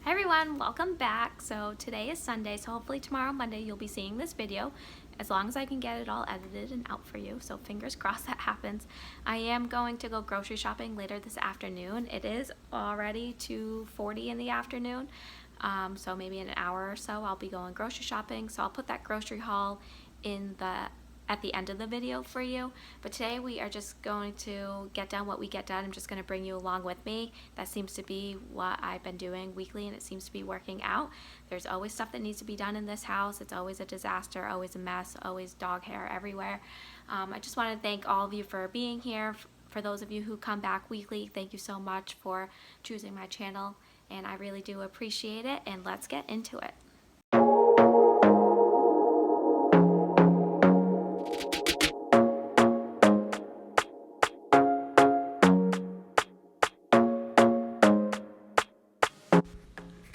Hi everyone, welcome back. So today is Sunday, so hopefully tomorrow Monday you'll be seeing this video as long as I can get it all edited and out for you, so fingers crossed that happens. I am going to go grocery shopping later this afternoon. It is already 2:40 in the afternoon, so maybe in an hour or so I'll be going grocery shopping, so I'll put that grocery haul at the end of the video for you. But today we are just going to get done what we get done. I'm just going to bring you along with me. That seems to be what I've been doing weekly, and it seems to be working out. There's always stuff that needs to be done in this house. It's always a disaster, always a mess, always dog hair everywhere. I just want to thank all of you for being here. For those of you who come back weekly, thank you so much for choosing my channel, and I really do appreciate it. And let's get into it.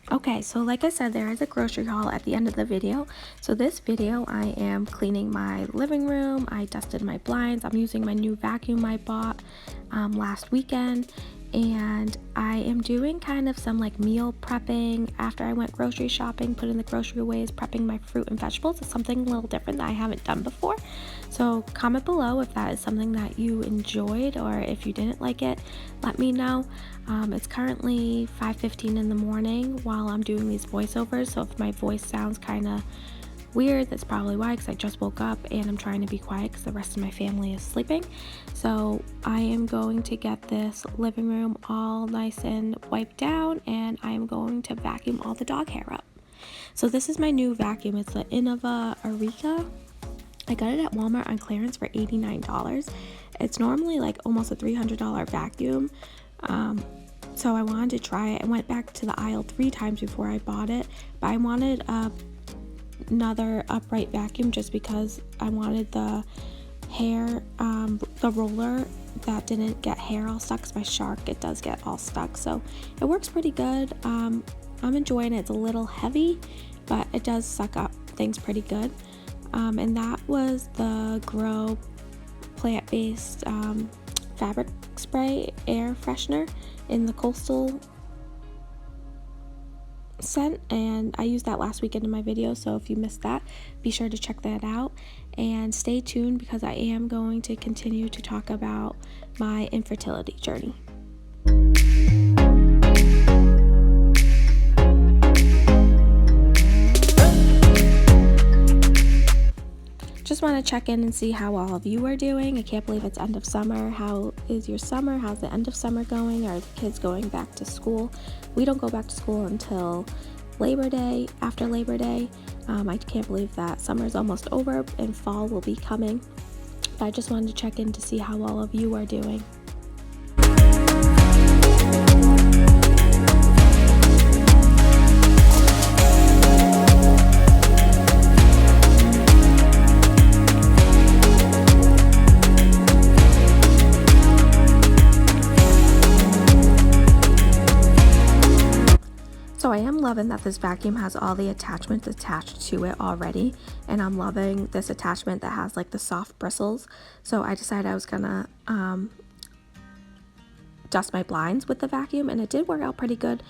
Okay, so like I said, there is a grocery haul at the end of the video. So this video, I am cleaning my living room. I dusted my blinds. I'm using my new vacuum I bought last weekend. And I am doing kind of some like meal prepping after I went grocery shopping, putting the grocery aways, prepping my fruit and vegetables. It's something a little different that I haven't done before. So comment below if that is something that you enjoyed, or if you didn't like it, let me know. It's currently 5:15 in the morning while I'm doing these voiceovers, so if my voice sounds kind of weird, that's probably why, because I just woke up and I'm trying to be quiet because the rest of my family is sleeping. So I am going to get this living room all nice and wiped down, and I am going to vacuum all the dog hair up. So this is my new vacuum. It's the Innova Aurica. I got it at Walmart on clearance for $89. It's normally like almost a $300 vacuum. So I wanted to try it. I went back to the aisle 3 times before I bought it, but I wanted another upright vacuum just because I wanted the hair, the roller that didn't get hair all stuck, because my Shark, it does get all stuck. So it works pretty good. I'm enjoying it. It's a little heavy, but it does suck up things pretty good. And that was the Grow plant-based fabric spray air freshener in the Coastal scent, and I used that last weekend in my video, so if you missed that, be sure to check that out and stay tuned, because I am going to continue to talk about my infertility journey. Just want to check in and see how all of you are doing. I can't believe it's end of summer. How is your summer? How's the end of summer going? Are the kids going back to school? We don't go back to school until Labor Day, after Labor Day. I can't believe that summer is almost over and fall will be coming. But I just wanted to check in to see how all of you are doing. So I am loving that this vacuum has all the attachments attached to it already, and I'm loving this attachment that has like the soft bristles. So I decided I was gonna dust my blinds with the vacuum, and it did work out pretty good.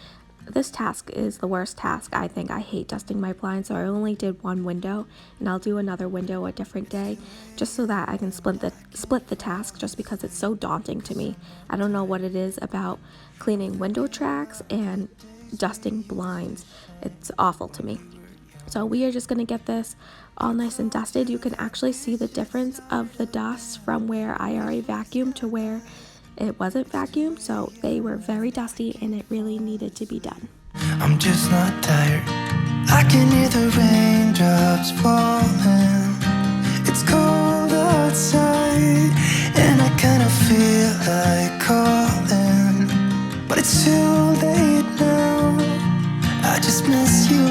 This task is the worst task, I think. I hate dusting my blinds, so I only did one window, and I'll do another window a different day, just so that I can split the task, just because it's so daunting to me. I don't know what it is about cleaning window tracks and dusting blinds. It's awful to me. So we are just going to get this all nice and dusted. You can actually see the difference of the dust from where I already vacuumed to where it wasn't vacuumed. So they were very dusty, and it really needed to be done. I'm just not tired. I can hear the raindrops falling. It's cold outside, and I kind of feel like calling, but it's too late now. I just miss you.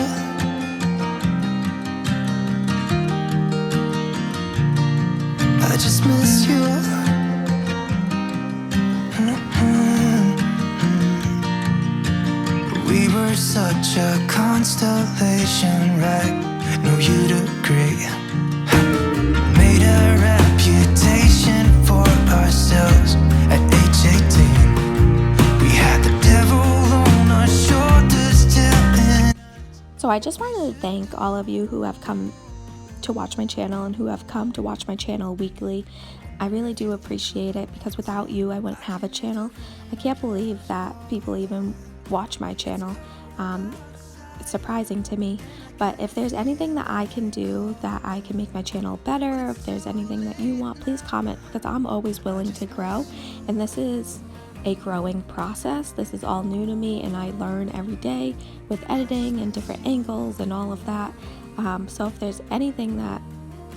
I just miss you. We were such a constellation, right? No, you'd agree. Made a reputation for ourselves at age 18. We had the devil on our shoulders till So I just wanted to thank all of you who have come to watch my channel and who have come to watch my channel weekly. I really do appreciate it, because without you I wouldn't have a channel. I can't believe that people even watch my channel. It's surprising to me. But if there's anything that I can do that I can make my channel better, if there's anything that you want, please comment, because I'm always willing to grow. And this is a growing process. This is all new to me, and I learn every day with editing and different angles and all of that. So if there's anything that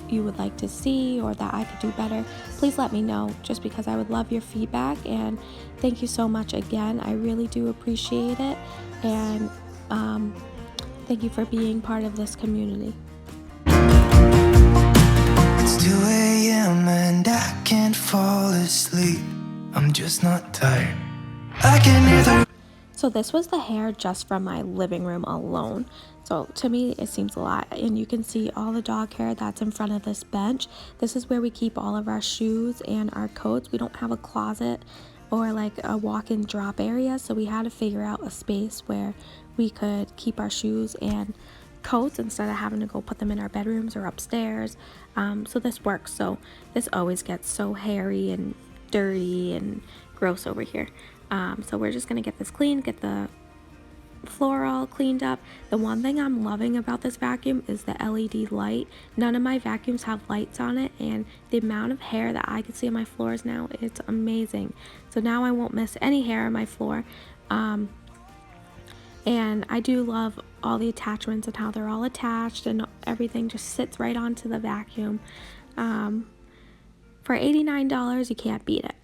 you would like to see or that I could do better, please let me know, just because I would love your feedback. And thank you so much again. I really do appreciate it. And thank you for being part of this community. It's 2 a.m. and I can't fall asleep. I'm just not tired. I can hear the... So this was the hair just from my living room alone. So to me it seems a lot, and you can see all the dog hair that's in front of this bench. This is where we keep all of our shoes and our coats. We don't have a closet or like a walk-in drop area, so we had to figure out a space where we could keep our shoes and coats instead of having to go put them in our bedrooms or upstairs. So this works. So this always gets so hairy and dirty and gross over here. So we're just gonna get this clean, get the floor all cleaned up. The one thing I'm loving about this vacuum is the LED light. None of my vacuums have lights on it, and the amount of hair that I can see on my floors now, it's amazing. So now I won't miss any hair on my floor. And I do love all the attachments and how they're all attached, and everything just sits right onto the vacuum. For $89, you can't beat it.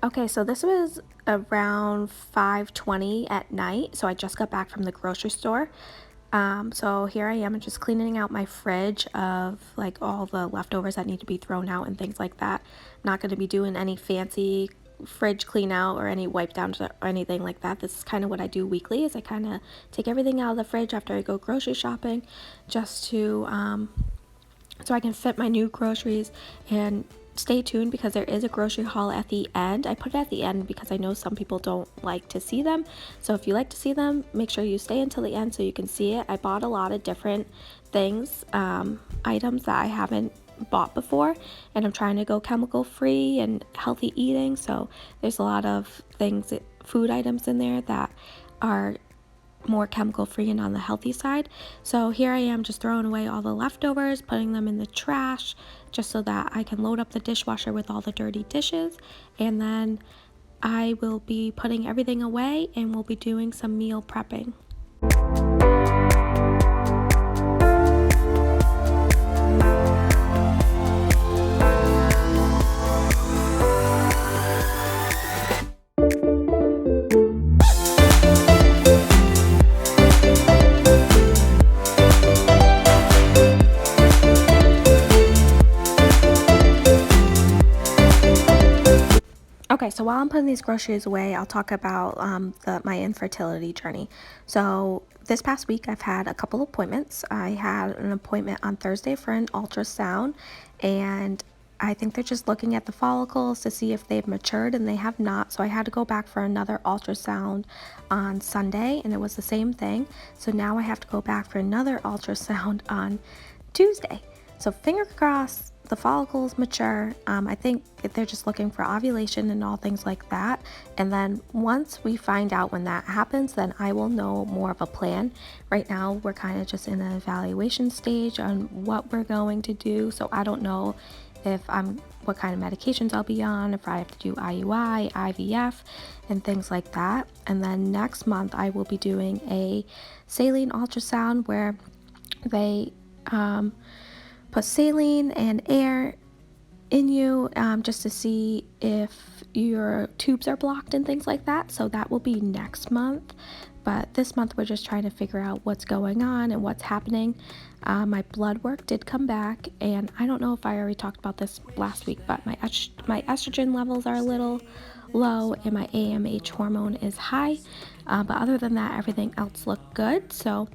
Okay, so this was around 5:20 at night, so I just got back from the grocery store. So here I am just cleaning out my fridge of like all the leftovers that need to be thrown out and things like that. Not going to be doing any fancy fridge clean out or any wipe downs or anything like that. This is kind of what I do weekly, is I kind of take everything out of the fridge after I go grocery shopping, just to so I can fit my new groceries. And stay tuned, because there is a grocery haul at the end. I put it at the end because I know some people don't like to see them. So if you like to see them, make sure you stay until the end so you can see it. I bought a lot of different things, items that I haven't bought before, and I'm trying to go chemical free and healthy eating. So there's a lot of things, food items in there that are more chemical free and on the healthy side. So here I am just throwing away all the leftovers, putting them in the trash, just so that I can load up the dishwasher with all the dirty dishes. And then I will be putting everything away, and we'll be doing some meal prepping. Okay, so while I'm putting these groceries away, I'll talk about my infertility journey. So this past week, I've had a couple appointments. I had an appointment on Thursday for an ultrasound, and I think they're just looking at the follicles to see if they've matured, and they have not. So I had to go back for another ultrasound on Sunday, and it was the same thing. So now I have to go back for another ultrasound on Tuesday. So fingers crossed the follicles mature. I think they're just looking for ovulation and all things like that. And then once we find out when that happens, then I will know more of a plan. Right now, we're kind of just in an evaluation stage on what we're going to do. So I don't know if I'm what kind of medications I'll be on, if I have to do IUI, IVF, and things like that. And then next month I will be doing a saline ultrasound where they put saline and air in you just to see if your tubes are blocked and things like that. So that will be next month. But this month we're just trying to figure out what's going on and what's happening. My blood work did come back, and I don't know if I already talked about this last week, but my estrogen levels are a little low and my AMH hormone is high. But other than that, everything else looked good. So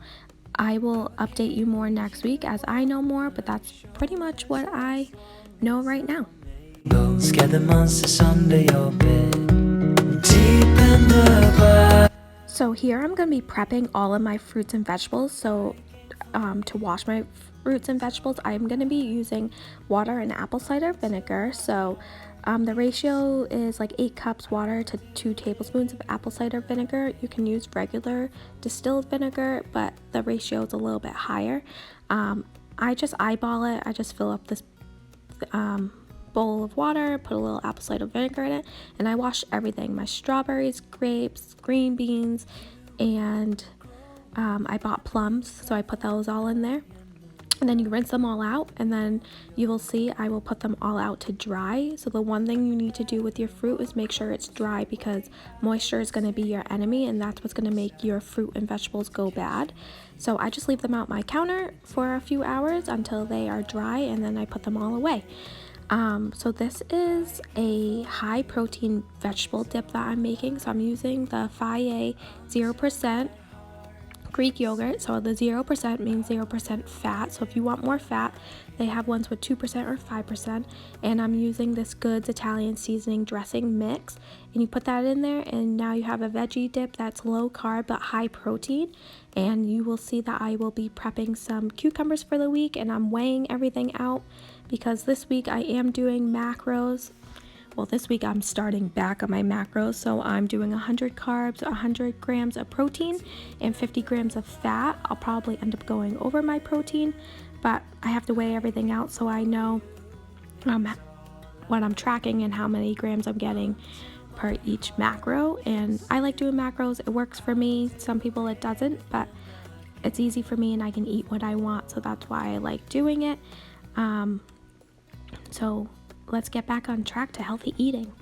I will update you more next week as I know more, but that's pretty much what I know right now. Scare the monsters under your bed, deep in the blood. So here I'm going to be prepping all of my fruits and vegetables. So to wash my fruits and vegetables, I'm going to be using water and apple cider vinegar. So the ratio is like 8 cups water to 2 tablespoons of apple cider vinegar. You can use regular distilled vinegar, but the ratio is a little bit higher. I just eyeball it. I just fill up this bowl of water, put a little apple cider vinegar in it, and I wash everything: my strawberries, grapes, green beans, and I bought plums, so I put those all in there. And then you rinse them all out, and then you will see I will put them all out to dry. So the one thing you need to do with your fruit is make sure it's dry, because moisture is going to be your enemy, and that's what's going to make your fruit and vegetables go bad. So I just leave them out my counter for a few hours until they are dry, and then I put them all away. So this is a high protein vegetable dip that I'm making. So I'm using the Faye 0% Greek yogurt. So the 0% means 0% fat. So if you want more fat, they have ones with 2% or 5%. And I'm using this Goods Italian seasoning dressing mix. And you put that in there, and now you have a veggie dip that's low carb but high protein. And you will see that I will be prepping some cucumbers for the week, and I'm weighing everything out, because this week I am doing macros. Well, this week I'm starting back on my macros, so I'm doing 100 carbs, 100 grams of protein, and 50 grams of fat. I'll probably end up going over my protein, but I have to weigh everything out so I know what I'm tracking and how many grams I'm getting per each macro. And I like doing macros. It works for me. Some people it doesn't, but it's easy for me and I can eat what I want, so that's why I like doing it. So let's get back on track to healthy eating.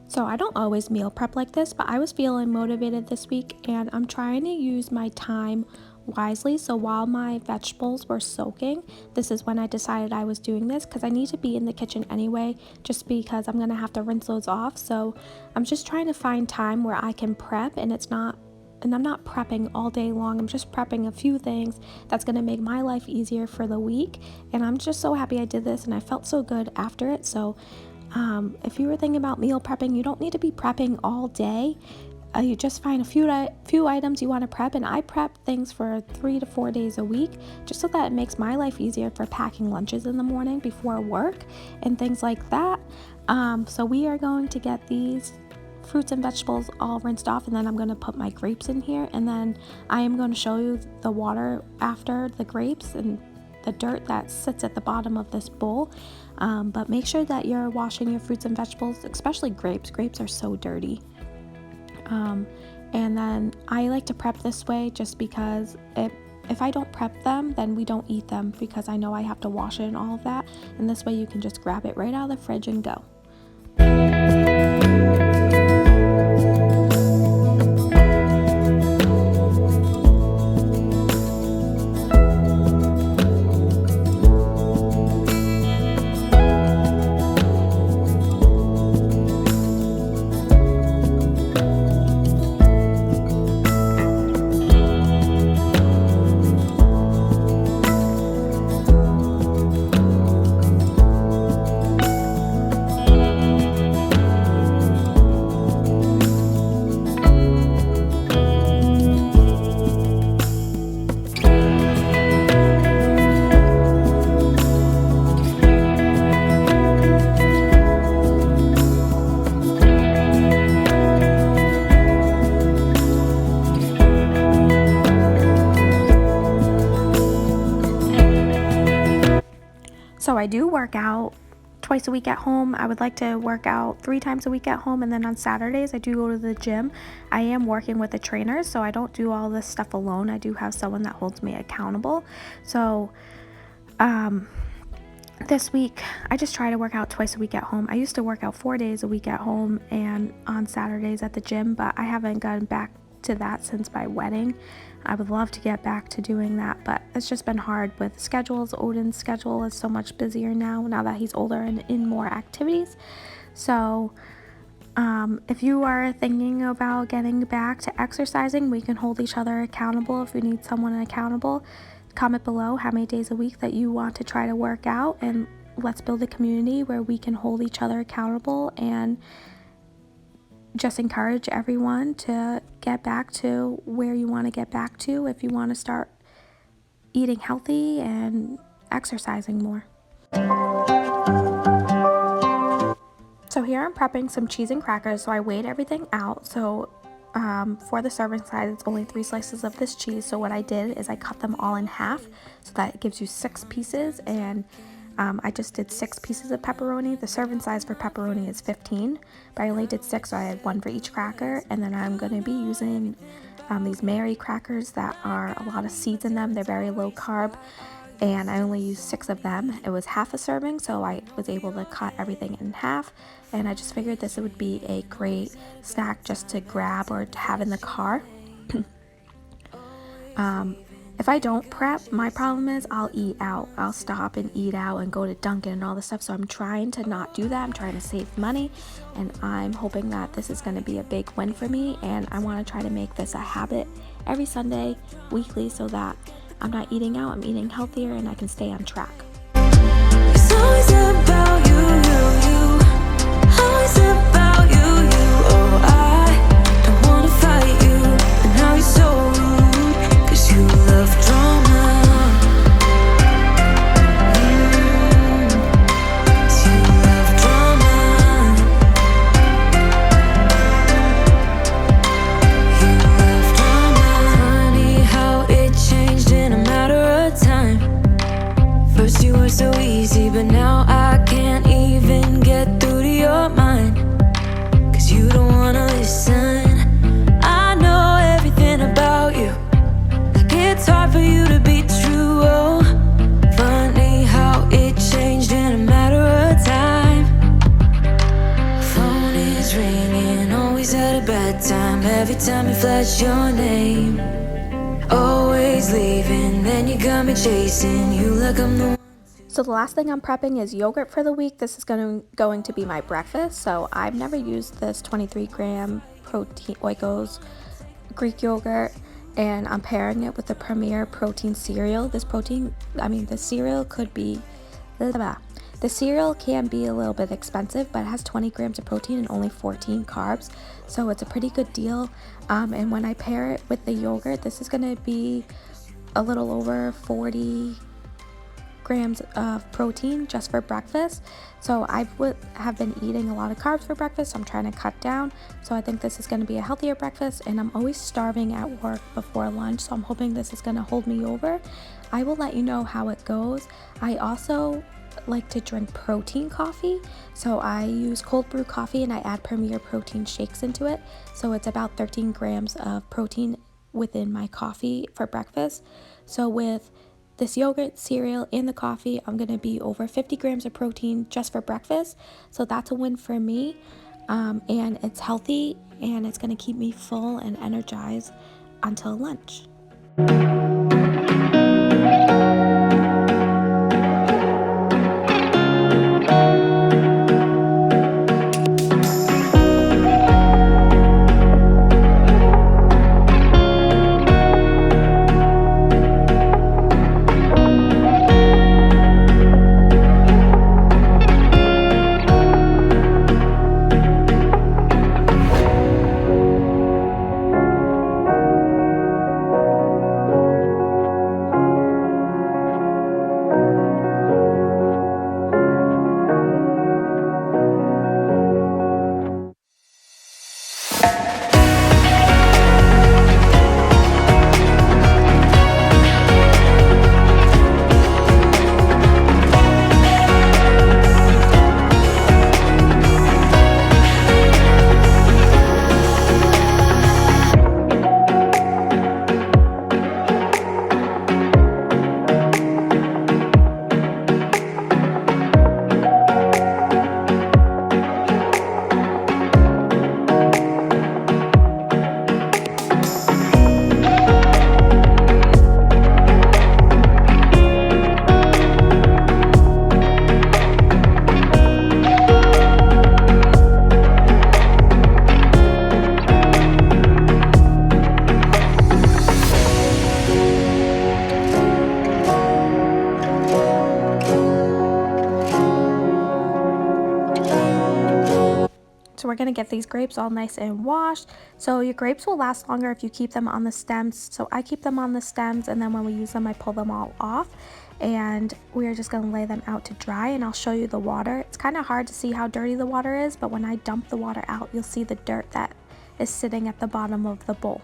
So I don't always meal prep like this, but I was feeling motivated this week, and I'm trying to use my time wisely. So while my vegetables were soaking, this is when I decided I was doing this, because I need to be in the kitchen anyway, just because I'm gonna have to rinse those off. So I'm just trying to find time where I can prep, and I'm not prepping all day long. I'm just prepping a few things that's going to make my life easier for the week. And I'm just so happy I did this, and I felt so good after it. So if you were thinking about meal prepping, you don't need to be prepping all day. You just find a few items you want to prep, and I prep things for 3 to 4 days a week, just so that it makes my life easier for packing lunches in the morning before work and things like that. So we are going to get these fruits and vegetables all rinsed off, and then I'm going to put my grapes in here, and then I am going to show you the water after the grapes and the dirt that sits at the bottom of this bowl. But make sure that you're washing your fruits and vegetables, especially grapes. Grapes are so dirty. And then I like to prep this way just because if I don't prep them, then we don't eat them, because I know I have to wash it and all of that. And this way you can just grab it right out of the fridge and go. So I do work out twice a week at home. I would like to work out 3 times a week at home, and then on Saturdays I do go to the gym. I am working with a trainer, so I don't do all this stuff alone. I do have someone that holds me accountable. So this week I just try to work out twice a week at home. I used to work out 4 days a week at home and on Saturdays at the gym, but I haven't gotten back to that since my wedding. I would love to get back to doing that, but it's just been hard with schedules. Odin's schedule is so much busier now that he's older and in more activities. So if you are thinking about getting back to exercising, we can hold each other accountable. If you need someone accountable, comment below how many days a week that you want to try to work out, and let's build a community where we can hold each other accountable and just encourage everyone to get back to where you want to get back to if you want to start eating healthy and exercising more. So here I'm prepping some cheese and crackers. So I weighed everything out. So for the serving size, it's only 3 slices of this cheese. So what I did is I cut them all in half so that it gives you 6 pieces, and I just did 6 pieces of pepperoni. The serving size for pepperoni is 15, but I only did 6, so I had 1 for each cracker. And then I'm going to be using these Mary crackers that are a lot of seeds in them. They're very low carb, and I only used 6 of them. It was half a serving, so I was able to cut everything in half, and I just figured this would be a great snack just to grab or to have in the car. If I don't prep, my problem is I'll eat out. I'll stop and eat out and go to Dunkin' and all this stuff. So I'm trying to not do that. I'm trying to save money, and I'm hoping that this is going to be a big win for me. And I want to try to make this a habit every Sunday, weekly, so that I'm not eating out, I'm eating healthier, and I can stay on track. It's always about you, always about you. Oh, I don't wanna fight you, and now you're so rude, 'cause you love drama. 'Cause you love drama. You love drama. Funny how it changed in a matter of time. First you were so easy, but now I can't even get through to your mind, 'cause you don't wanna listen. I know everything about you, like it's hard for you to be true. Oh, funny how it changed in a matter of time. Phone is ringing, always at a bad time. Every time you flash your name, always leaving, then you got me chasing you like I'm the one. So the last thing I'm prepping is yogurt for the week. This is going to be my breakfast. So I've never used this 23-gram protein Oikos Greek yogurt, and I'm pairing it with the Premier protein cereal. The cereal could be, the cereal can be a little bit expensive, but it has 20 grams of protein and only 14 carbs. So it's a pretty good deal. And when I pair it with the yogurt, this is going to be a little over 40 grams of protein just for breakfast. So I have been eating a lot of carbs for breakfast, so I'm trying to cut down. So I think this is going to be a healthier breakfast, and I'm always starving at work before lunch, so I'm hoping this is going to hold me over. I will let you know how it goes. I also like to drink protein coffee, so I use cold brew coffee and I add Premier protein shakes into it. So it's about 13 grams of protein within my coffee for breakfast. So with this yogurt, cereal, and the coffee, I'm going to be over 50 grams of protein just for breakfast. So that's a win for me. And it's healthy, and it's going to keep me full and energized until lunch. get these grapes all nice and washed. So your grapes will last longer if you keep them on the stems. So I keep them on the stems, and then when we use them, I pull them all off. And we are just going to lay them out to dry, and I'll show you the water. It's kind of hard to see how dirty the water is, but when I dump the water out, you'll see the dirt that is sitting at the bottom of the bowl.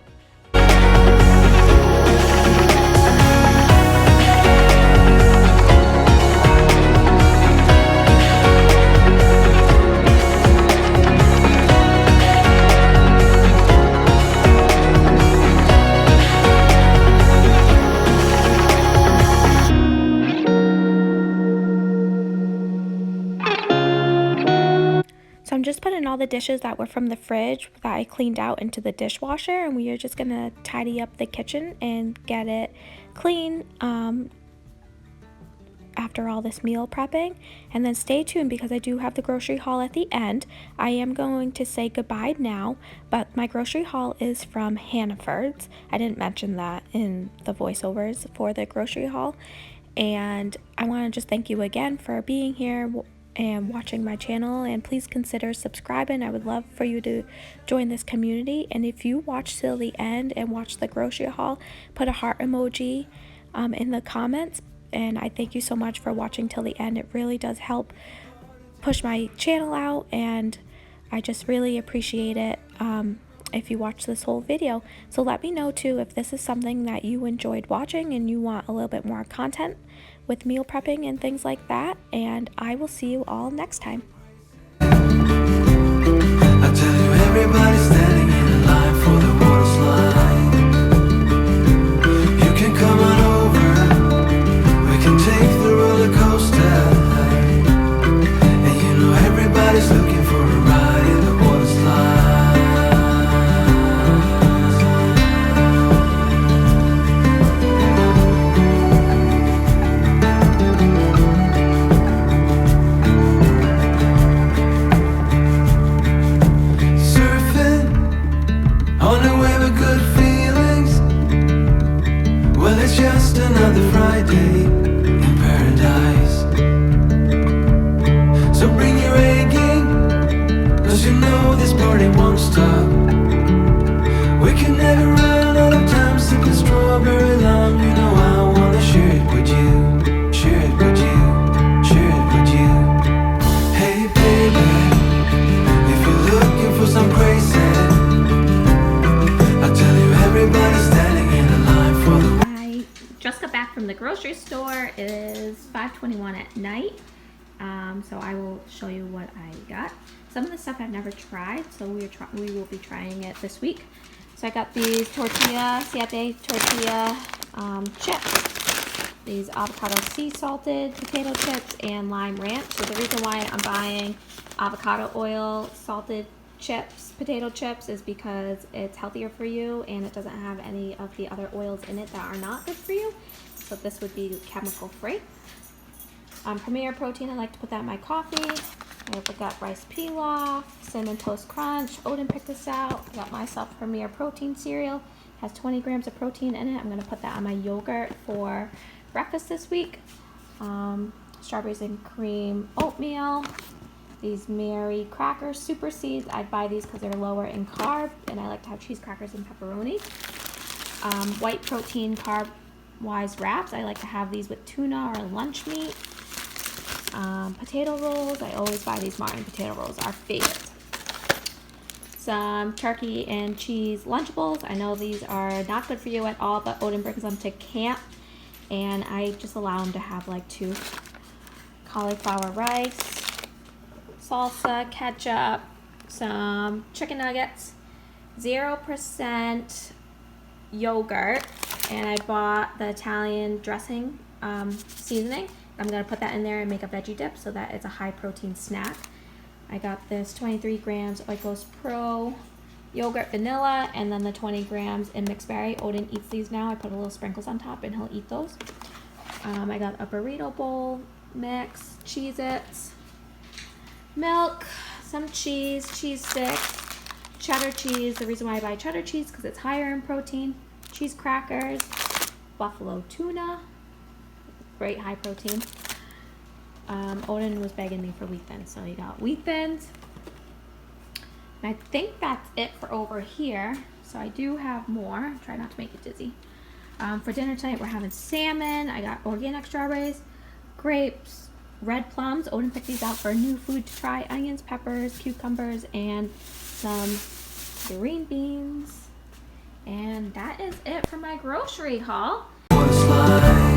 So I'm just putting all the dishes that were from the fridge that I cleaned out into the dishwasher, and we are just gonna tidy up the kitchen and get it clean after all this meal prepping. And then stay tuned because I do have the grocery haul at the end. I am going to say goodbye now, but my grocery haul is from Hannaford's. I didn't mention that in the voiceovers for the grocery haul. And I want to just thank you again for being here and watching my channel, and please consider subscribing. I would love for you to join this community. And if you watch till the end and watch the grocery haul, put a heart emoji in the comments, and I thank you so much for watching till the end. It really does help push my channel out, and I just really appreciate it if you watch this whole video. So let me know too if this is something that you enjoyed watching and you want a little bit more content with meal prepping and things like that, and I will see you all next time. I tell you, everybody's standing in line for the water slide. You can come on over, we can take the roller coaster. And you know everybody's looking for a ride in the water slide. Just another Friday in paradise. So bring your A game, 'cause you know this party won't stop. We can never run out of time sipping strawberry lime. You know I wanna share it with you, share it with you, share it with you. Hey baby, if you're looking for some crazy, I tell you everybody's standing in a line for the just got back from the grocery store. It is 5:21 at night, so I will show you what I got. Some of the stuff I've never tried, so we will be trying it this week. So I got these siete tortilla chips, these avocado sea salted potato chips, and lime ranch. So the reason why I'm buying avocado oil salted chips, potato chips, is because it's healthier for you and it doesn't have any of the other oils in it that are not good for you. So this would be chemical free. Premier protein, I like to put that in my coffee. I got rice pilaf, cinnamon toast crunch. Odin picked this out. I got myself Premier protein cereal. Has 20 grams of protein in it. I'm going to put that on my yogurt for breakfast this week. Strawberries and cream oatmeal. These Mary crackers, super seeds. I'd buy these because they're lower in carb, and I like to have cheese crackers and pepperoni. White protein carb-wise wraps. I like to have these with tuna or lunch meat. Potato rolls. I always buy these Martin potato rolls, our favorite. Some turkey and cheese Lunchables. I know these are not good for you at all, but Odin brings them to camp, and I just allow him to have like 2. Cauliflower rice, salsa, ketchup, some chicken nuggets, 0% yogurt, and I bought the Italian dressing seasoning. I'm going to put that in there and make a veggie dip so that it's a high protein snack. I got this 23 grams Oikos Pro yogurt vanilla, and then the 20 grams in mixed berry. Odin eats these now. I put a little sprinkles on top and he'll eat those. I got a burrito bowl mix, Cheez-Its, milk, some cheese, cheese sticks, cheddar cheese. The reason why I buy cheddar cheese because it's higher in protein. Cheese crackers, buffalo tuna, great high protein. Odin was begging me for wheat thins, so you got wheat thins, And I think that's it for over here. So I do have more. Try not to make it dizzy. For dinner tonight, we're having salmon. I got organic strawberries, grapes, red plums. Odin picked these out for a new food to try. Onions, peppers, cucumbers, and some green beans. And that is it for my grocery haul. Was like